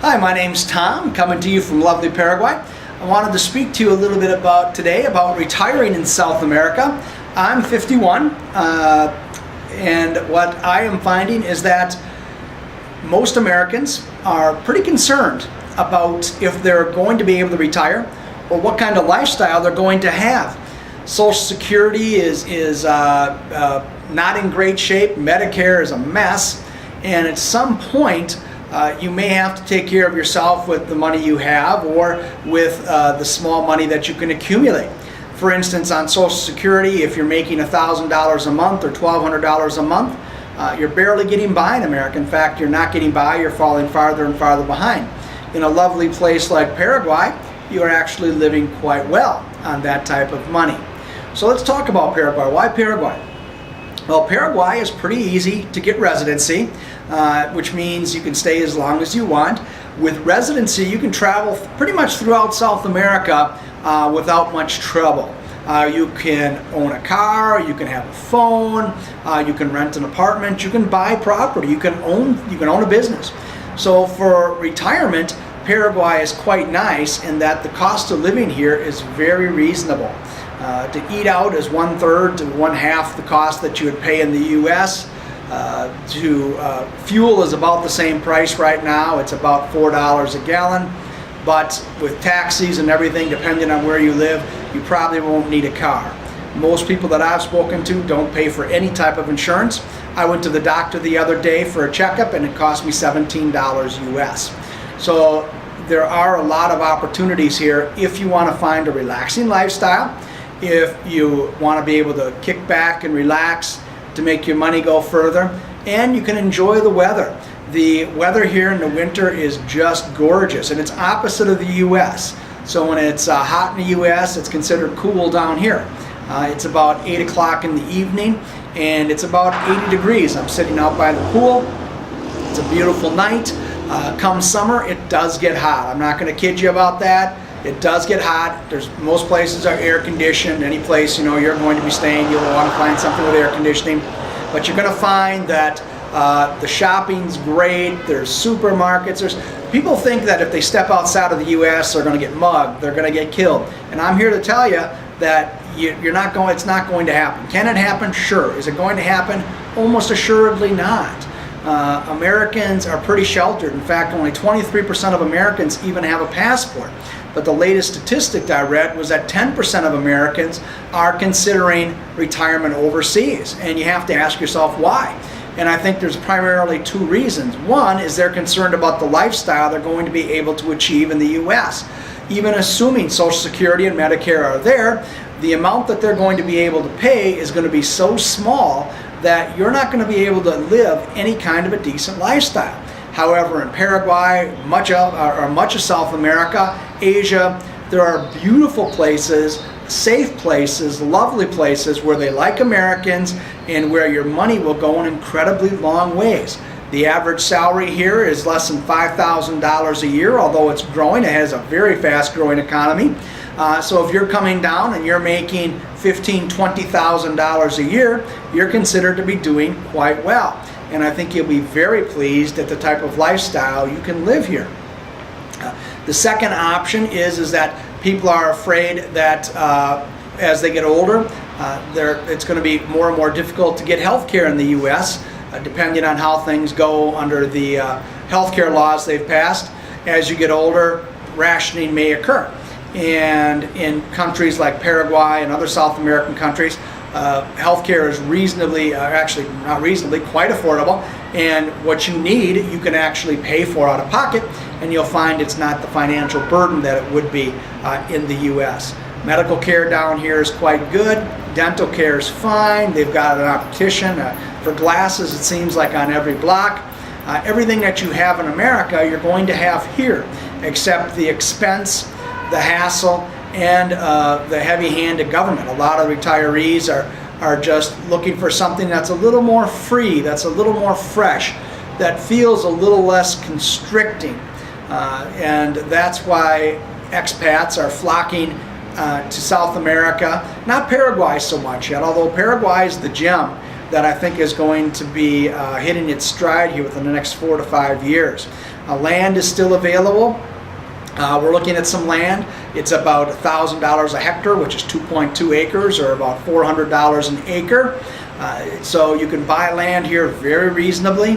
Hi, my name's Tom, coming to you from lovely Paraguay. I wanted to speak to you a little bit today about retiring in South America. I'm 51, and what I am finding is that most Americans are pretty concerned about if they're going to be able to retire or what kind of lifestyle they're going to have. Social Security is not in great shape. Medicare is a mess, and at some point you may have to take care of yourself with the money you have or with the small money that you can accumulate. For instance, on Social Security, if you're making $1,000 a month or $1,200 a month, you're barely getting by in America. In fact, you're not getting by, you're falling farther and farther behind. In a lovely place like Paraguay, you are actually living quite well on that type of money. So let's talk about Paraguay. Why Paraguay? Well, Paraguay is pretty easy to get residency, which means you can stay as long as you want. With residency, you can travel pretty much throughout South America without much trouble. You can own a car, you can have a phone, you can rent an apartment, you can buy property, you can own a business. So for retirement, Paraguay is quite nice in that the cost of living here is very reasonable. To eat out is 1/3 to 1/2 the cost that you would pay in the U.S. Fuel is about the same price right now. It's about $4 a gallon. But with taxis and everything, depending on where you live, you probably won't need a car. Most people that I've spoken to don't pay for any type of insurance. I went to the doctor the other day for a checkup and it cost me $17 US. So there are a lot of opportunities here if you want to find a relaxing lifestyle, if you want to be able to kick back and relax to make your money go further, and you can enjoy the weather. The weather here in the winter is just gorgeous, and it's opposite of the U.S. So when it's hot in the U.S., it's considered cool down here. It's about 8 o'clock in the evening, and it's about 80 degrees. I'm sitting out by the pool. It's a beautiful night. Come summer, it does get hot. I'm not going to kid you about that. It does get hot. Most places are air conditioned. Any place you're going to be staying, you'll want to find something with air conditioning. But you're going to find that the shopping's great. There's supermarkets. People think that if they step outside of the U.S., they're going to get mugged. They're going to get killed. And I'm here to tell you that it's not going to happen. Can it happen? Sure. Is it going to happen? Almost assuredly not. Americans are pretty sheltered. In fact, only 23% of Americans even have a passport. But the latest statistic I read was that 10% of Americans are considering retirement overseas. And you have to ask yourself why. And I think there's primarily two reasons. One is they're concerned about the lifestyle they're going to be able to achieve in the U.S. Even assuming Social Security and Medicare are there, the amount that they're going to be able to pay is going to be so small that you're not going to be able to live any kind of a decent lifestyle. However, in Paraguay, much of South America, Asia, there are beautiful places, safe places, lovely places where they like Americans and where your money will go in incredibly long ways. The average salary here is less than $5,000 a year, although it's growing. It has a very fast growing economy. So if you're coming down and you're making $15,000, $20,000 a year, you're considered to be doing quite well. And I think you'll be very pleased at the type of lifestyle you can live here. The second option is that people are afraid that as they get older, it's going to be more and more difficult to get health care in the U.S., depending on how things go under the health care laws they've passed. As you get older, rationing may occur. And in countries like Paraguay and other South American countries, healthcare is actually not reasonably, quite affordable, and what you need you can actually pay for out of pocket, and you'll find it's not the financial burden that it would be in the U.S. Medical care down here is quite good. Dental care is fine. They've got an optician. For glasses, it seems like on every block. Everything that you have in America, you're going to have here, except the expense, the hassle, and the heavy-handed government. A lot of retirees are just looking for something that's a little more free, that's a little more fresh, that feels a little less constricting. And that's why expats are flocking to South America. Not Paraguay so much yet, although Paraguay is the gem. that I think is going to be hitting its stride here within the next 4 to 5 years. Land is still available. We're looking at some land. It's about $1,000 a hectare, which is 2.2 acres, or about $400 an acre. So you can buy land here very reasonably.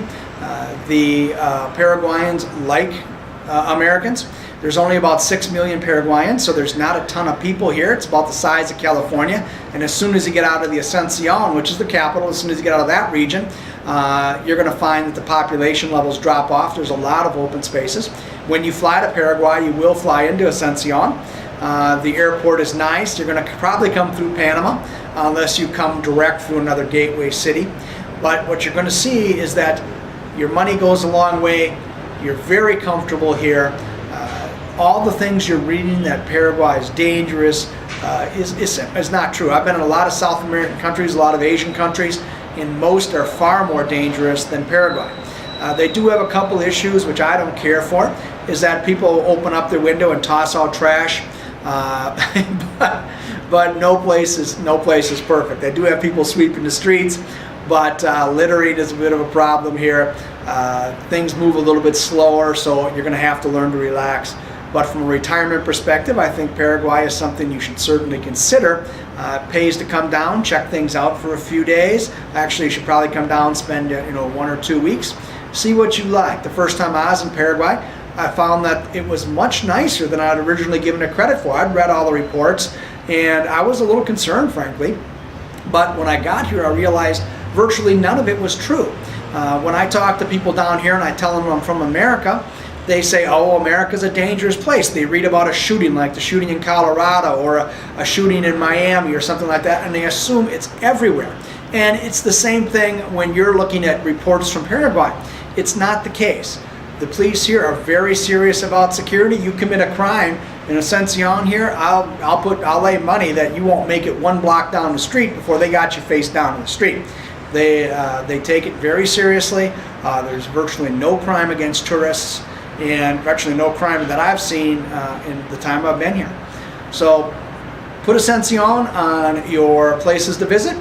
The Paraguayans like Americans. There's only about 6 million Paraguayans, so there's not a ton of people here. It's about the size of California. And as soon as you get out of the Asuncion, which is the capital, as soon as you get out of that region, you're going to find that the population levels drop off. There's a lot of open spaces. When you fly to Paraguay, you will fly into Asuncion. The airport is nice. You're going to probably come through Panama unless you come direct through another gateway city. But what you're going to see is that your money goes a long way. You're very comfortable here. All the things you're reading that Paraguay is dangerous is not true. I've been in a lot of South American countries, a lot of Asian countries, and most are far more dangerous than Paraguay. They do have a couple issues which I don't care for, is that people open up their window and toss out trash, but no place is perfect. They do have people sweeping the streets, but littering is a bit of a problem here. Things move a little bit slower, so you're going to have to learn to relax. But from a retirement perspective, I think Paraguay is something you should certainly consider. It pays to come down, check things out for a few days. Actually, you should probably come down, spend 1 or 2 weeks, see what you like. The first time I was in Paraguay, I found that it was much nicer than I'd originally given it credit for. I'd read all the reports, and I was a little concerned, frankly. But when I got here, I realized virtually none of it was true. When I talk to people down here and I tell them I'm from America, they say, oh, America's a dangerous place. They read about a shooting like the shooting in Colorado or a shooting in Miami or something like that, and they assume it's everywhere. And it's the same thing when you're looking at reports from Paraguay. It's not the case. The police here are very serious about security. You commit a crime in Asuncion here, I'll lay money that you won't make it 1 block down the street before they got you face down in the street. They take it very seriously. There's virtually no crime against tourists, and virtually no crime that I've seen in the time I've been here. So put Asuncion on your places to visit.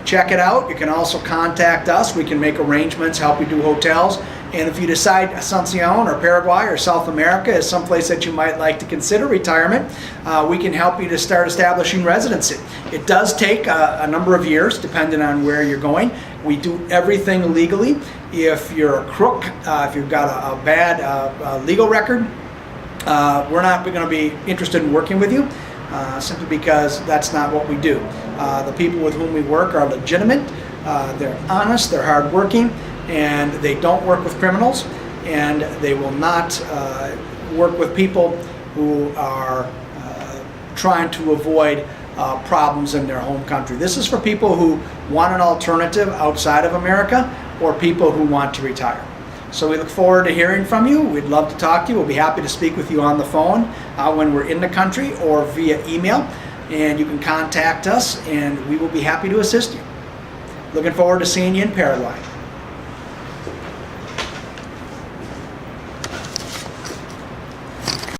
Check it out. You can also contact us. We can make arrangements, help you do hotels. And if you decide Asuncion or Paraguay or South America is someplace that you might like to consider retirement, we can help you to start establishing residency. It does take a number of years depending on where you're going. We do everything legally. If you're a crook, if you've got a bad legal record, we're not going to be interested in working with you, simply because that's not what we do. The people with whom we work are legitimate, they're honest, they're hardworking, and they don't work with criminals, and they will not work with people who are trying to avoid problems in their home country. This is for people who want an alternative outside of America, or people who want to retire. So we look forward to hearing from you. We'd love to talk to you. We'll be happy to speak with you on the phone when we're in the country, or via email, and you can contact us and we will be happy to assist you. Looking forward to seeing you in Paraguay.